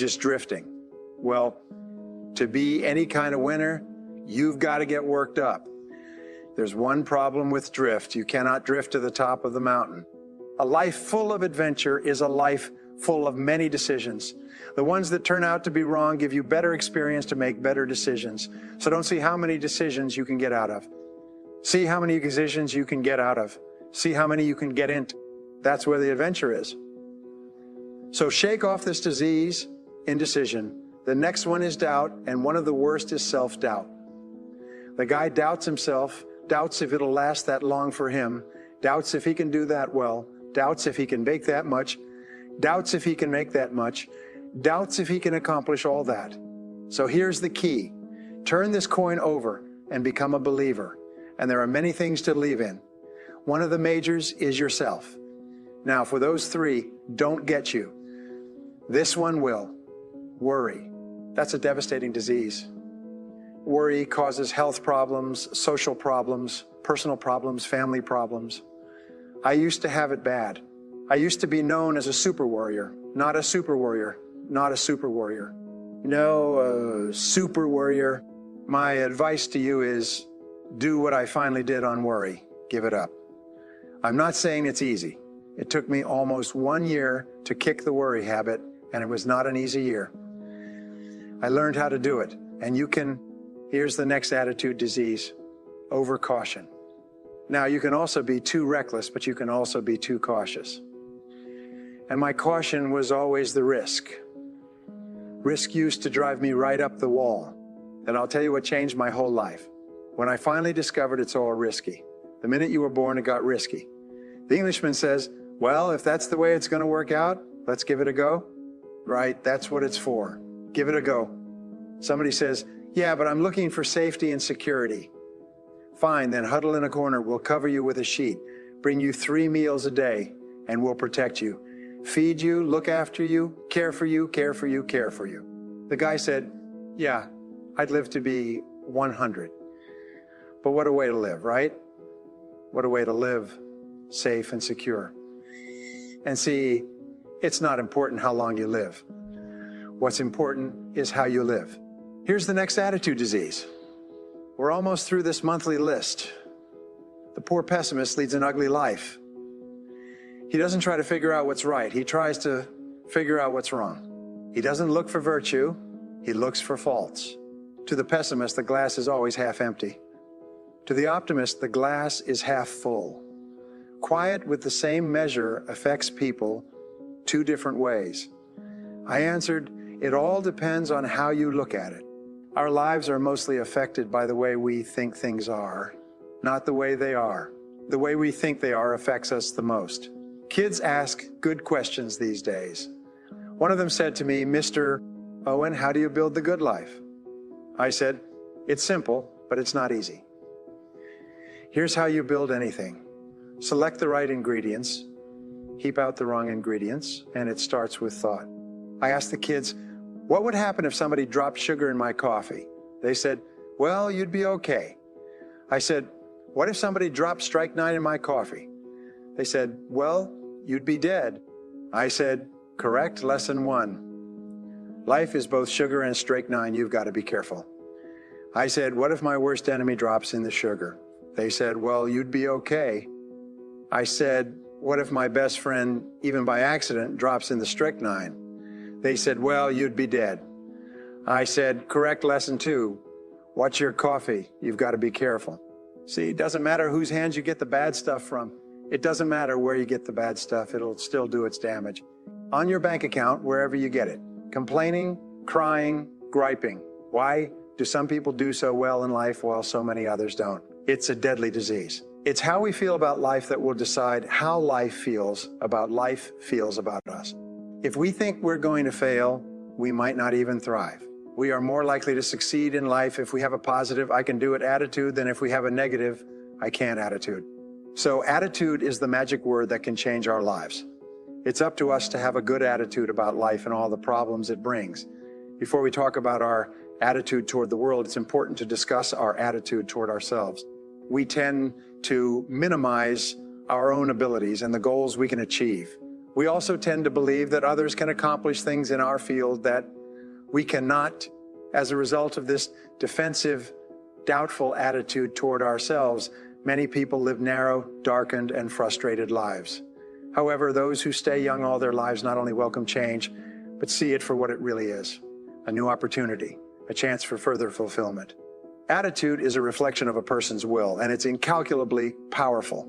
just drifting. Well, to be any kind of winner, you've got to get worked up. There's one problem with drift. You cannot drift to the top of the mountain. A life full of adventure is a life full of many decisions. The ones that turn out to be wrong give you better experience to make better decisions. So don't see how many decisions you can get out of. See how many decisions you can get out of. See how many you can get into. That's where the adventure is. So shake off this disease, indecision. The next one is doubt, and one of the worst is self-doubt. The guy doubts himself, doubts if it'll last that long for him, doubts if he can do that well, doubts if he can bake that much, doubts if he can make that much, doubts if he can accomplish all that. So here's the key. Turn this coin over and become a believer. And there are many things to believe in. One of the majors is yourself. Now, for those three, don't get you. This one will. Worry. That's a devastating disease. Worry causes health problems, social problems, personal problems, family problems. I used to have it bad. I used to be known as a super warrior, not a super warrior, not a super warrior. You know, super warrior, my advice to you is do what I finally did on worry. Give it up. I'm not saying it's easy. It took me almost 1 year to kick the worry habit, and it was not an easy year. I learned how to do it, and you can. Here's the next attitude disease, overcaution. Now, you can also be too reckless, but you can also be too cautious. And my caution was always the risk. Risk used to drive me right up the wall. And I'll tell you what changed my whole life. When I finally discovered it's all risky. The minute you were born, it got risky. The Englishman says, well, if that's the way it's going to work out, let's give it a go. Right, that's what it's for. Give it a go. Somebody says, yeah, but I'm looking for safety and security. Fine, then huddle in a corner. We'll cover you with a sheet, bring you 3 meals a day, and we'll protect you. Feed you, look after you, care for you, care for you, care for you. The guy said, yeah, I'd live to be 100. But what a way to live, right? What a way to live, safe and secure. And see, it's not important how long you live. What's important is how you live. Here's the next attitude disease. We're almost through this monthly list. The poor pessimist leads an ugly life. He doesn't try to figure out what's right. He tries to figure out what's wrong. He doesn't look for virtue. He looks for faults. To the pessimist, the glass is always half empty. To the optimist, the glass is half full. Quiet with the same measure affects people 2 different ways. I answered, it all depends on how you look at it. Our lives are mostly affected by the way we think things are, not the way they are. The way we think they are affects us the most. Kids ask good questions these days. One of them said to me, Mr. Owen, how do you build the good life? I said, it's simple, but it's not easy. Here's how you build anything. Select the right ingredients, keep out the wrong ingredients, and it starts with thought. I asked the kids, what would happen if somebody dropped sugar in my coffee? They said, well, you'd be okay. I said, what if somebody dropped strike 9 in my coffee? They said, well, you'd be dead. I said, correct, lesson 1. Life is both sugar and strike 9, you've got to be careful. I said, what if my worst enemy drops in the sugar? They said, well, you'd be okay. I said, what if my best friend, even by accident, drops in the strychnine? They said, well, you'd be dead. I said, correct, lesson 2. Watch your coffee. You've got to be careful. See, it doesn't matter whose hands you get the bad stuff from. It doesn't matter where you get the bad stuff. It'll still do its damage. On your bank account, wherever you get it. Complaining, crying, griping. Why do some people do so well in life while so many others don't? It's a deadly disease. It's how we feel about life that will decide how life feels about us. If we think we're going to fail, we might not even thrive. We are more likely to succeed in life if we have a positive, I can do it attitude than if we have a negative, I can't attitude. So attitude is the magic word that can change our lives. It's up to us to have a good attitude about life and all the problems it brings. Before we talk about our attitude toward the world, it's important to discuss our attitude toward ourselves. We tend to minimize our own abilities and the goals we can achieve. We also tend to believe that others can accomplish things in our field that we cannot. As a result of this defensive, doubtful attitude toward ourselves, many people live narrow, darkened, and frustrated lives. However, those who stay young all their lives not only welcome change, but see it for what it really is: a new opportunity, a chance for further fulfillment. Attitude is a reflection of a person's will, and it's incalculably powerful.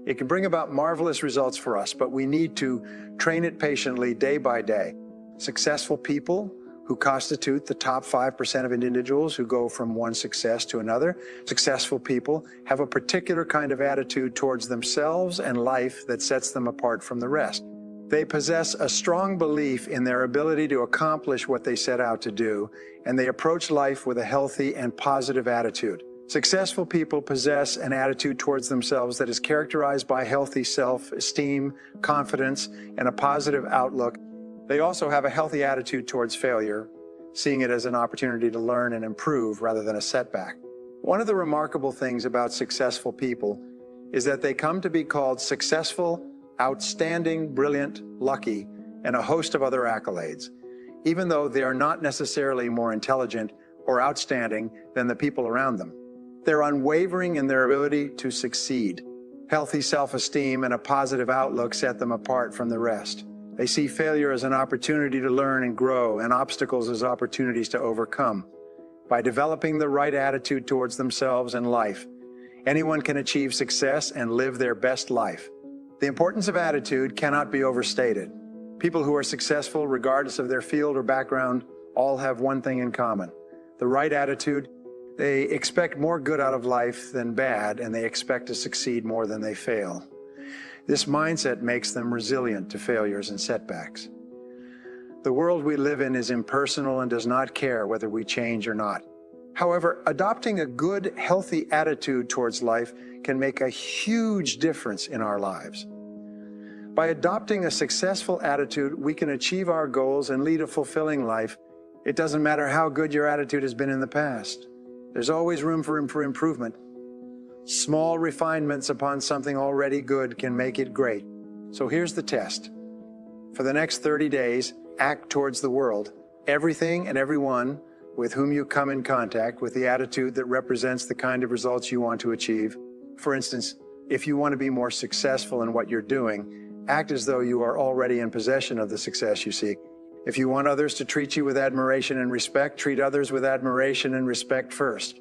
It can bring about marvelous results for us, but we need to train it patiently day by day. Successful people, who constitute the top 5% of individuals who go from one success to another, successful people have a particular kind of attitude towards themselves and life that sets them apart from the rest. They possess a strong belief in their ability to accomplish what they set out to do, and they approach life with a healthy and positive attitude. Successful people possess an attitude towards themselves that is characterized by healthy self-esteem, confidence, and a positive outlook. They also have a healthy attitude towards failure, seeing it as an opportunity to learn and improve rather than a setback. One of the remarkable things about successful people is that they come to be called successful, outstanding, brilliant, lucky, and a host of other accolades, even though they are not necessarily more intelligent or outstanding than the people around them. They're unwavering in their ability to succeed. Healthy self-esteem and a positive outlook set them apart from the rest. They see failure as an opportunity to learn and grow, and obstacles as opportunities to overcome. By developing the right attitude towards themselves and life, anyone can achieve success and live their best life. The importance of attitude cannot be overstated. People who are successful, regardless of their field or background, all have one thing in common: the right attitude. They expect more good out of life than bad, and they expect to succeed more than they fail. This mindset makes them resilient to failures and setbacks. The world we live in is impersonal and does not care whether we change or not. However, adopting a good, healthy attitude towards life can make a huge difference in our lives. By adopting a successful attitude, we can achieve our goals and lead a fulfilling life. It doesn't matter how good your attitude has been in the past. There's always room for improvement. Small refinements upon something already good can make it great. So here's the test. For the next 30 days, act towards the world, everything and everyone with whom you come in contact, with the attitude that represents the kind of results you want to achieve. For instance, if you want to be more successful in what you're doing, act as though you are already in possession of the success you seek. If you want others to treat you with admiration and respect, treat others with admiration and respect first.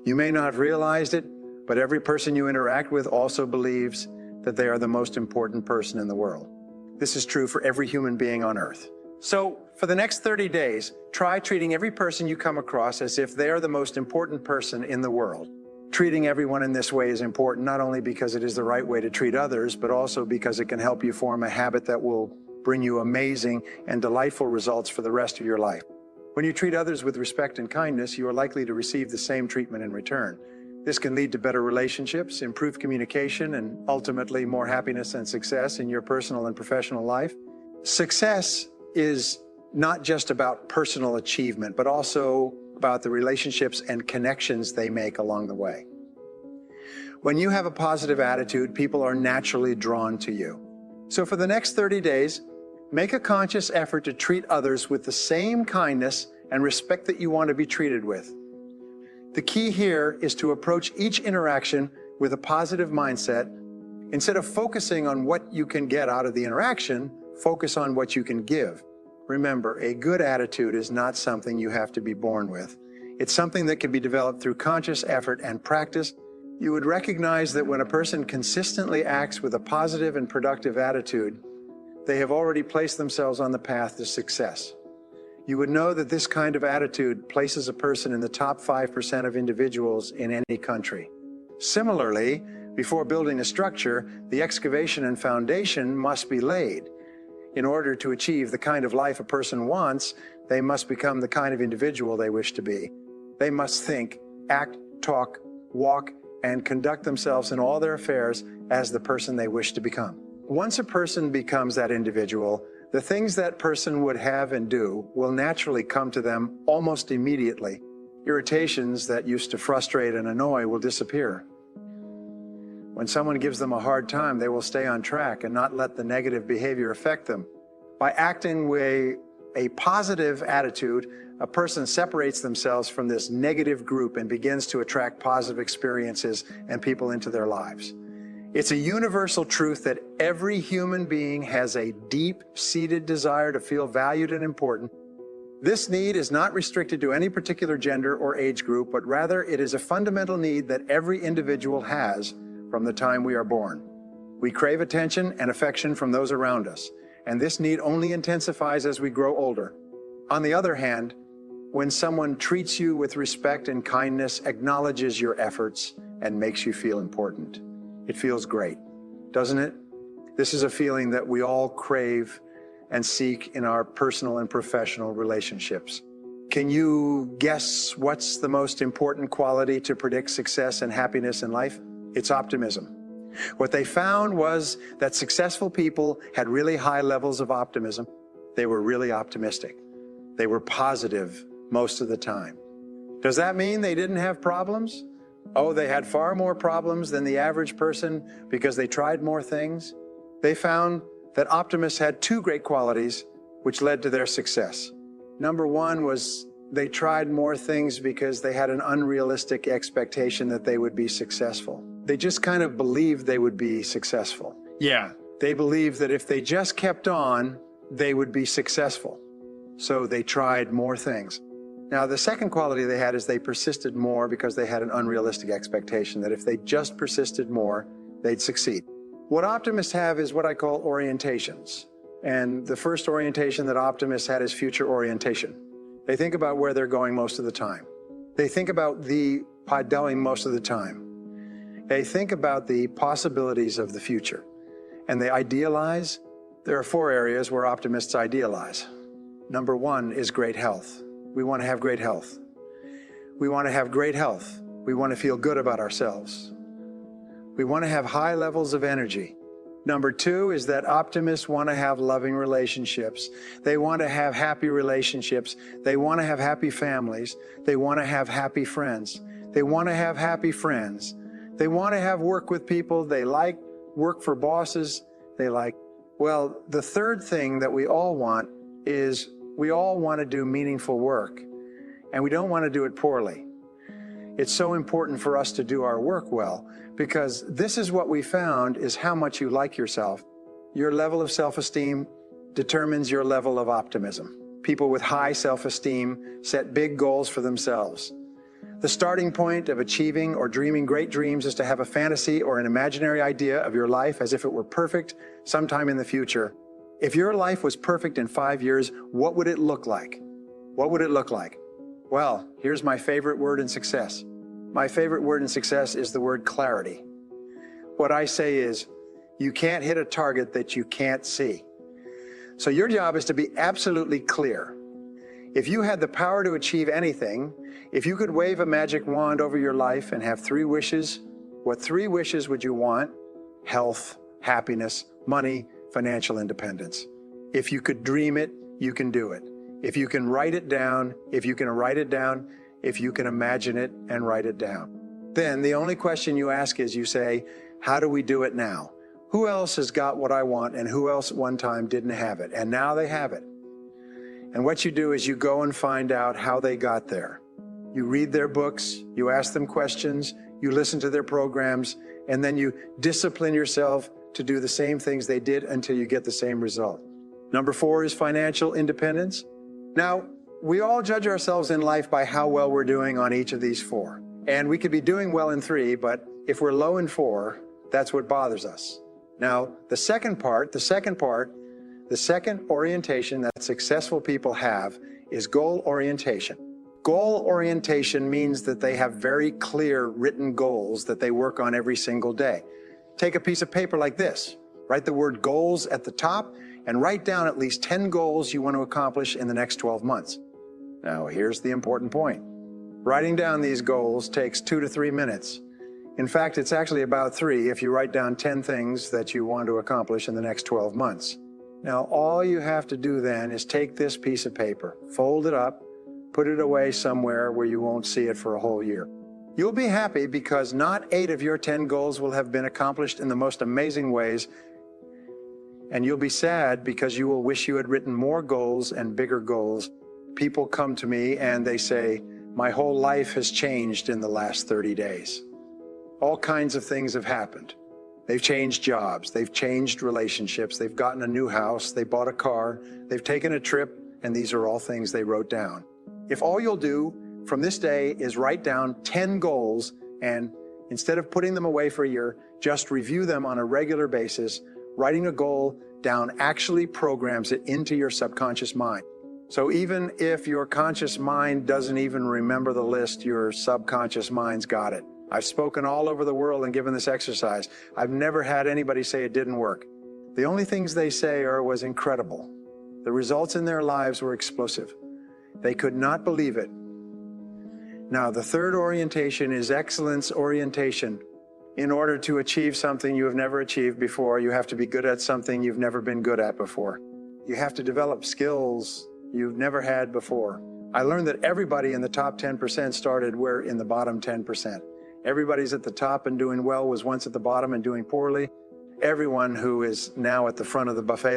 You may not have realized it, but every person you interact with also believes that they are the most important person in the world. This is true for every human being on earth. So, for the next 30 days, try treating every person you come across as if they are the most important person in the world. Treating everyone in this way is important not only because it is the right way to treat others, but also because it can help you form a habit that will bring you amazing and delightful results for the rest of your life. When you treat others with respect and kindness, you are likely to receive the same treatment in return. This can lead to better relationships, improved communication, and ultimately more happiness and success in your personal and professional life. Success is not just about personal achievement, but also about the relationships and connections they make along the way. When you have a positive attitude, people are naturally drawn to you. So for the next 30 days, make a conscious effort to treat others with the same kindness and respect that you want to be treated with. The key here is to approach each interaction with a positive mindset. Instead of focusing on what you can get out of the interaction, focus on what you can give. Remember, a good attitude is not something you have to be born with. It's something that can be developed through conscious effort and practice. You would recognize that when a person consistently acts with a positive and productive attitude, they have already placed themselves on the path to success. You would know that this kind of attitude places a person in the top 5% of individuals in any country. Similarly, before building a structure, the excavation and foundation must be laid. In order to achieve the kind of life a person wants, they must become the kind of individual they wish to be. They must think, act, talk, walk, and conduct themselves in all their affairs as the person they wish to become. Once a person becomes that individual, the things that person would have and do will naturally come to them almost immediately. Irritations that used to frustrate and annoy will disappear. When someone gives them a hard time, they will stay on track and not let the negative behavior affect them. By acting with a positive attitude, a person separates themselves from this negative group and begins to attract positive experiences and people into their lives. It's a universal truth that every human being has a deep-seated desire to feel valued and important. This need is not restricted to any particular gender or age group, but rather it is a fundamental need that every individual has from the time we are born. We crave attention and affection from those around us, and this need only intensifies as we grow older. On the other hand, when someone treats you with respect and kindness, acknowledges your efforts, and makes you feel important, it feels great, doesn't it? This is a feeling that we all crave and seek in our personal and professional relationships. Can you guess what's the most important quality to predict success and happiness in life? It's optimism. What they found was that successful people had really high levels of optimism. They were really optimistic. They were positive most of the time. Does that mean they didn't have problems? Oh, they had far more problems than the average person because they tried more things. They found that optimists had two great qualities which led to their success. Number one was they tried more things because they had an unrealistic expectation that they would be successful. They just kind of believed they would be successful. Yeah, they believed that if they just kept on, they would be successful. So they tried more things. Now, the second quality they had is they persisted more because they had an unrealistic expectation that if they just persisted more, they'd succeed. What optimists have is what I call orientations. And the first orientation that optimists had is future orientation. They think about where they're going most of the time. They think about the Paideling most of the time. They think about the possibilities of the future. And they idealize. There are four areas where optimists idealize. Number one is great health. We want to have great health. We want to have great health. We want to feel good about ourselves. We want to have high levels of energy. Number two is that optimists want to have loving relationships. They want to have happy relationships. They want to have happy families. They want to have happy friends. They want to have happy friends. They want to have work with people. They like work for bosses. Well, the third thing that we all want is we all want to do meaningful work, and we don't want to do it poorly. It's so important for us to do our work well, because this is what we found is how much you like yourself. Your level of self-esteem determines your level of optimism. People with high self-esteem set big goals for themselves. The starting point of achieving or dreaming great dreams is to have a fantasy or an imaginary idea of your life as if it were perfect sometime in the future. If your life was perfect in 5 years, what would it look like? What would it look like? Well, here's my favorite word in success. My favorite word in success is the word clarity. What I say is, you can't hit a target that you can't see. So your job is to be absolutely clear. If you had the power to achieve anything, if you could wave a magic wand over your life and have 3 wishes, what 3 wishes would you want? Health, happiness, money, financial independence. If you could dream it, you can do it. If you can write it down, if you can write it down, if you can imagine it and write it down. Then the only question you ask is, you say, how do we do it now? Who else has got what I want and who else at one time didn't have it? And now they have it. And what you do is you go and find out how they got there. You read their books, you ask them questions, you listen to their programs, and then you discipline yourself to do the same things they did until you get the same result. Number 4 is financial independence. Now, we all judge ourselves in life by how well we're doing on each of these 4. And we could be doing well in 3, but if we're low in 4, that's what bothers us. Now, the second orientation that successful people have is goal orientation. Goal orientation means that they have very clear written goals that they work on every single day. Take a piece of paper like this, write the word goals at the top, and write down at least 10 goals you want to accomplish in the next 12 months. Now, here's the important point. Writing down these goals takes 2 to 3 minutes. In fact, it's actually about 3 if you write down 10 things that you want to accomplish in the next 12 months. Now, all you have to do then is take this piece of paper, fold it up, put it away somewhere where you won't see it for a whole year. You'll be happy because not 8 of your 10 goals will have been accomplished in the most amazing ways. And you'll be sad because you will wish you had written more goals and bigger goals. People come to me and they say, my whole life has changed in the last 30 days. All kinds of things have happened. They've changed jobs, they've changed relationships, they've gotten a new house, they bought a car, they've taken a trip, and these are all things they wrote down. If all you'll do from this day is write down 10 goals, and instead of putting them away for a year, just review them on a regular basis, writing a goal down actually programs it into your subconscious mind. So even if your conscious mind doesn't even remember the list, your subconscious mind's got it. I've spoken all over the world and given this exercise. I've never had anybody say it didn't work. The only things they say was incredible. The results in their lives were explosive. They could not believe it. Now, the third orientation is excellence orientation. In order to achieve something you have never achieved before, you have to be good at something you've never been good at before. You have to develop skills you've never had before. I learned that everybody in the top 10% started where in the bottom 10%. Everybody's at the top and doing well was once at the bottom and doing poorly. Everyone who is now at the front of the buffet